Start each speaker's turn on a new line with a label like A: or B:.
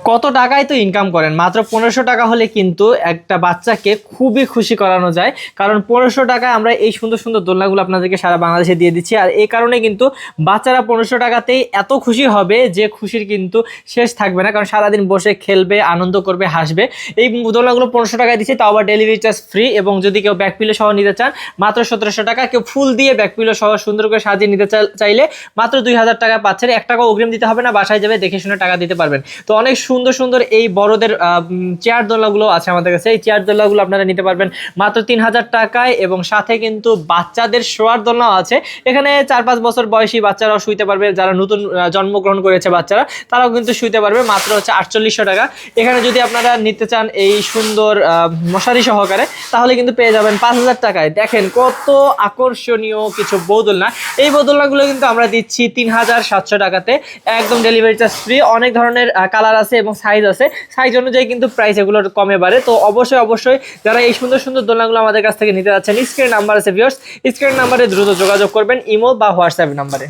A: কত টাকায় তো ইনকাম করেন, মাত্র 1500 টাকা হলে কিন্তু একটা বাচ্চাকে খুবই খুশি করানো যায়। কারণ 1500 টাকায় আমরা এই সুন্দর সুন্দর দোলনাগুলো আপনাদেরকে সারা বাংলাদেশে দিয়ে দিচ্ছি। আর এই কারণে কিন্তু বাচ্চারা 1500 টাকাতেই এত খুশি হবে যে খুশির কিন্তু শেষ থাকবে না, কারণ সারাদিন বসে খেলবে, আনন্দ করবে, হাসবে। এই দোলনাগুলো 1500 টাকায় দিচ্ছি, তাও আবার ডেলিভারি চার্জ ফ্রি। এবং যদি কেউ ব্যাক পিলো সহ নিতে চান মাত্র 1700 টাকা, কেউ ফুল দিয়ে ব্যাক পিলো সহ সুন্দর করে সাজিয়ে নিতে চাইলে মাত্র 2000 টাকা পাচ্ছেন। 1 টাকা অগ্রিম দিতে হবে না, বাসায় যাবে দেখে শুনে টাকা দিতে পারবেন। তো অনেক সুন্দর সুন্দর এই বড়দের চেয়ার দোলনাগুলো আছে আমাদের কাছে। এই চেয়ার দোলনাগুলো আপনারা নিতে পারবেন মাত্র 3000 টাকায়, এবং সাথে কিন্তু বাচ্চাদের শোয়ার দোলনাও আছে। এখানে 4-5 বছর বয়সী বাচ্চারাও শুইতে পারবে, যারা নতুন জন্মগ্রহণ করেছে বাচ্চারা তারাও কিন্তু শুইতে পারবে। মাত্র হচ্ছে 4800 টাকা। এখানে যদি আপনারা নিতে চান এই সুন্দর মশারি সহকারে, তাহলে কিন্তু পেয়ে যাবেন 5000 টাকায়। দেখেন কত আকর্ষণীয় কিছু বৌদোলনা। এই বৌদোলনাগুলো কিন্তু আমরা দিচ্ছি 3700 টাকাতে, একদম ডেলিভারি চার্জ ফ্রি। অনেক ধরনের কালার আছে এবং সাইজ আছে, সাইজ অনুযায়ী কিন্তু প্রাইস এগুলোর কমে বাড়ে। তো অবশ্যই যারা এই সুন্দর সুন্দর দোলনাগুলো আমাদের কাছ থেকে নিতে যাচ্ছেন, স্ক্রিন নাম্বার আছে ভিউয়ার্স, স্ক্রিন নাম্বারে দ্রুত যোগাযোগ করবেন, ইমো বা হোয়াটসঅ্যাপ নাম্বারে।